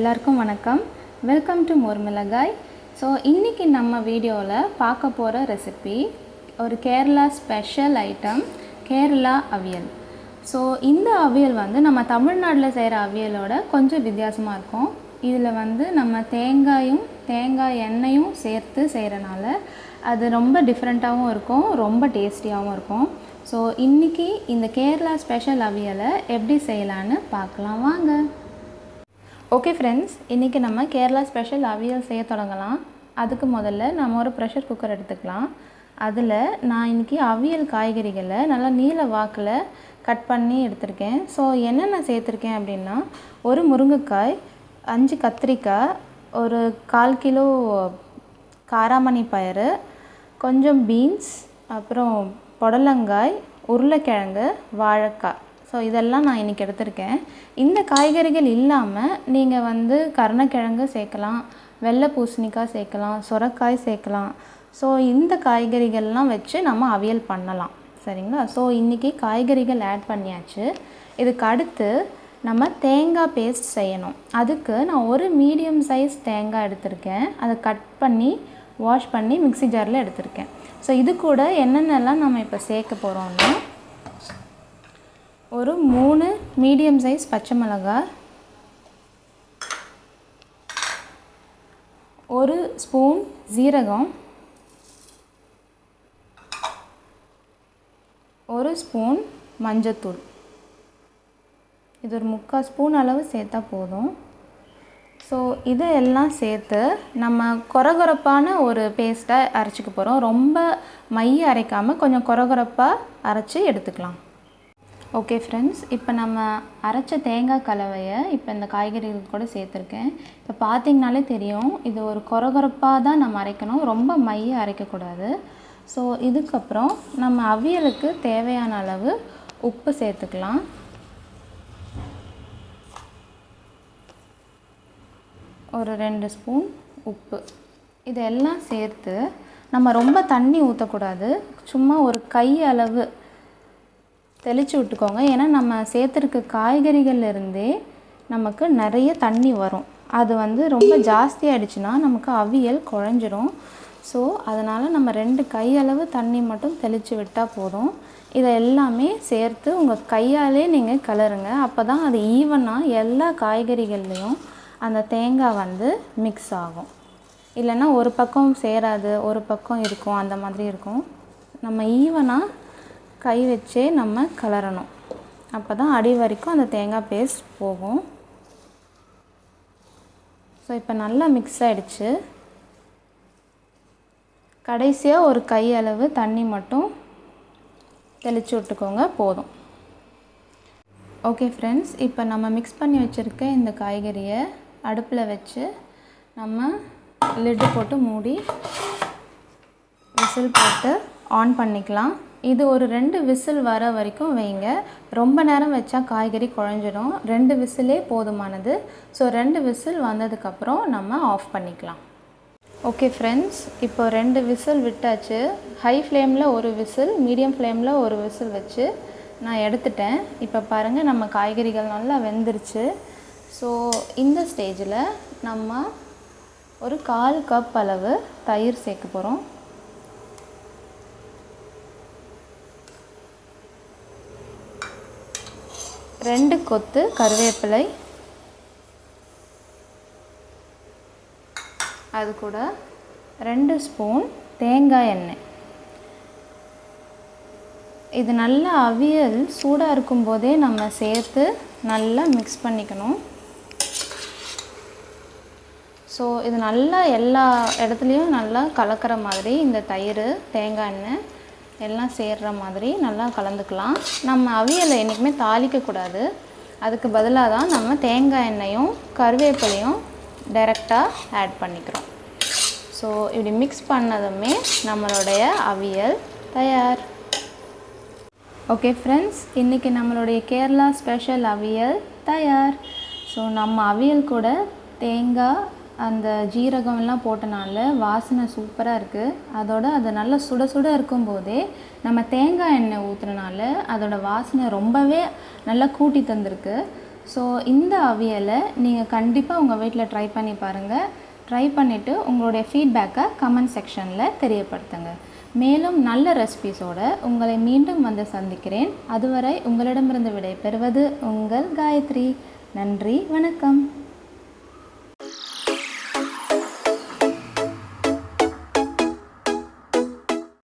எல்லாருக்கும் வணக்கம். Welcome to more மிளகாய். ஸோ இன்றைக்கி நம்ம வீடியோவில் பார்க்க போகிற ரெசிபி ஒரு கேரளா ஸ்பெஷல் ஐட்டம், கேரளா அவியல். ஸோ இந்த அவியல் வந்து நம்ம தமிழ்நாட்டில் செய்கிற அவியலோட கொஞ்சம் வித்தியாசமாக இருக்கும். இதில் வந்து நம்ம தேங்காய் எண்ணெயும் சேர்த்து செய்கிறனால அது ரொம்ப டிஃப்ரெண்ட்டாகவும் இருக்கும், ரொம்ப டேஸ்டியாகவும் இருக்கும். ஸோ இன்றைக்கி இந்த கேரளா ஸ்பெஷல் அவியலை எப்படி செய்யலான்னு பார்க்கலாம் வாங்க. ஓகே ஃப்ரெண்ட்ஸ், இன்றைக்கி நம்ம கேரளா ஸ்பெஷல் அவியல் செய்ய தொடங்கலாம். அதுக்கு முதல்ல நம்ம ஒரு ப்ரெஷர் குக்கர் எடுத்துக்கலாம். அதில் நான் இன்றைக்கி அவியல் காய்கறிகளை நல்லா நீல வாக்கில் கட் பண்ணி எடுத்திருக்கேன். ஸோ என்னென்ன சேர்த்துருக்கேன் அப்படின்னா, ஒரு முருங்கைக்காய், 5 கத்திரிக்காய், ஒரு 1/4 கிலோ காராமணி பயிறு, கொஞ்சம் பீன்ஸ், அப்புறம் புடலங்காய், உருளைக்கிழங்கு, வாழைக்காய். ஸோ இதெல்லாம் நான் இன்றைக்கி எடுத்திருக்கேன். இந்த காய்கறிகள் இல்லாமல் நீங்கள் வந்து கருணக்கிழங்கு சேர்க்கலாம், வெள்ளை பூசணிக்காய் சேர்க்கலாம், சுரைக்காய் சேர்க்கலாம். ஸோ இந்த காய்கறிகள்லாம் வச்சு நம்ம அவியல் பண்ணலாம், சரிங்களா? ஸோ இன்றைக்கி காய்கறிகள் ஆட் பண்ணியாச்சு. இதுக்கு அடுத்து நம்ம தேங்காய் பேஸ்ட் செய்யணும். அதுக்கு நான் ஒரு மீடியம் சைஸ் தேங்காய் எடுத்திருக்கேன். அதை கட் பண்ணி வாஷ் பண்ணி மிக்ஸி ஜாரில் எடுத்திருக்கேன். ஸோ இது கூட என்னென்னலாம் நம்ம இப்போ சேர்க்க போகிறோம்னா, ஒரு 3 மீடியம் சைஸ் பச்சை மிளகாய், 1 ஸ்பூன் ஜீரகம், 1 ஸ்பூன் மஞ்சத்தூள். இது ஒரு 3/4 ஸ்பூன் அளவு சேர்த்தா போதும். ஸோ இதையெல்லாம் சேர்த்து நம்ம கொரகொரப்பான ஒரு பேஸ்ட்டை அரைச்சிக்க போகிறோம். ரொம்ப மைய அரைக்காமல் கொஞ்சம் கொரகொரப்பாக அரைச்சி எடுத்துக்கலாம். ஓகே ஃப்ரெண்ட்ஸ், இப்போ நம்ம அரைச்ச தேங்காய் கலவையை இப்போ இந்த காய்கறிகள் கூட சேர்த்துருக்கேன். இப்போ பார்த்திங்கனாலே தெரியும், இது ஒரு கொரகொரப்பாக தான் நம்ம அரைக்கணும், ரொம்ப மைய அரைக்கக்கூடாது. ஸோ இதுக்கப்புறம் நம்ம அவியலுக்கு தேவையான அளவு உப்பு சேர்த்துக்கலாம். ஒரு 2 ஸ்பூன் உப்பு. இதெல்லாம் சேர்த்து நம்ம ரொம்ப தண்ணி ஊற்றக்கூடாது, சும்மா ஒரு கை அளவு தெளித்து விட்டுக்கோங்க. ஏன்னா நம்ம சேர்த்துருக்க காய்கறிகள்லேருந்தே நமக்கு நிறைய தண்ணி வரும். அது வந்து ரொம்ப ஜாஸ்தி ஆகிடுச்சுன்னா நமக்கு அவியல் குழஞ்சிரும். ஸோ அதனால் நம்ம 2 கையளவு தண்ணி மட்டும் தெளித்து விட்டால் போதும். இதை எல்லாமே சேர்த்து உங்கள் கையாலே நீங்கள் கிளறுங்க. அப்போ தான் அது ஈவனாக எல்லா காய்கறிகள்லேயும் அந்த தேங்காய் வந்து மிக்ஸ் ஆகும். இல்லைன்னா ஒரு பக்கம் சேராது, ஒரு பக்கம் இருக்கும், அந்த மாதிரி இருக்கும். நம்ம ஈவனாக கை வச்சே நம்ம கிளறணும். அப்போ தான் அடி வரைக்கும் அந்த தேங்காய் பேஸ்ட் போகும். ஸோ இப்போ நல்லா மிக்ஸ் ஆகிடுச்சு. கடைசியாக ஒரு கை அளவு தண்ணி மட்டும் தெளித்து விட்டுக்கோங்க, போதும். ஓகே ஃப்ரெண்ட்ஸ், இப்போ நம்ம மிக்ஸ் பண்ணி வச்சுருக்க இந்த காய்கறியை அடுப்பில் வச்சு நம்ம லிட்டு போட்டு மூடி விசில் போட்டு ஆன் பண்ணிக்கலாம். இது ஒரு 2 விசில் வர வரைக்கும் வைங்க. ரொம்ப நேரம் வச்சா காய்கறி குழஞ்சிடும். 2 விசிலே போதுமானது. ஸோ 2 விசில் வந்ததுக்கப்புறம் நம்ம ஆஃப் பண்ணிக்கலாம். ஓகே ஃப்ரெண்ட்ஸ், இப்போ 2 விசில் விட்டாச்சு. ஹை ஃப்ளேமில் ஒரு விசில், மீடியம் ஃப்ளேமில் ஒரு விசில் வச்சு நான் எடுத்துட்டேன். இப்போ பாருங்கள், நம்ம காய்கறிகள் நல்லா வெந்துருச்சு. ஸோ இந்த ஸ்டேஜில் நம்ம ஒரு 1/4 கப் அளவு தயிர் சேர்க்க போகிறோம். ரெண்டு கொத்து கருவேப்பிலை, அது கூட 2 ஸ்பூன் தேங்காய் எண்ணெய். இது நல்லா அவியல் சூடாக இருக்கும்போதே நம்ம சேர்த்து நல்லா மிக்ஸ் பண்ணிக்கணும். ஸோ இது நல்லா எல்லா இடத்துலையும் நல்லா கலக்கிற மாதிரி இந்த தயிர், தேங்காய் எண்ணெய் எல்லாம் சேர்கிற மாதிரி நல்லா கலந்துக்கலாம். நம்ம அவியலை என்றைக்குமே தாளிக்கக்கூடாது. அதுக்கு பதிலாக தான் நம்ம தேங்காய் எண்ணெயும் கருவேப்பிலையும் டைரெக்டாக ஆட் பண்ணிக்கிறோம். ஸோ இப்படி மிக்ஸ் பண்ணதுமே நம்மளுடைய அவியல் தயார். ஓகே ஃப்ரெண்ட்ஸ், இன்றைக்கி நம்மளுடைய கேரளா ஸ்பெஷல் அவியல் தயார். ஸோ நம்ம அவியல் கூட தேங்காய், அந்த ஜீரகம்லாம் போட்டனால வாசனை சூப்பராக இருக்குது. அதோட அது நல்லா சுட சுட இருக்கும்போதே நம்ம தேங்காய் எண்ணெய் ஊற்றுறனால அதோட வாசனை ரொம்பவே நல்லா கூட்டி தந்திருக்கு. ஸோ இந்த அவியலை நீங்கள் கண்டிப்பாக உங்கள் வீட்டில் ட்ரை பண்ணி பாருங்கள். ட்ரை பண்ணிவிட்டு உங்களுடைய ஃபீட்பேக்கை கமெண்ட் செக்ஷனில் தெரியப்படுத்துங்க. மேலும் நல்ல ரெசிபீஸோடு உங்களை மீண்டும் வந்து சந்திக்கிறேன். அதுவரை உங்களிடமிருந்து விடை பெறுவது உங்கள் காயத்ரி. நன்றி, வணக்கம்.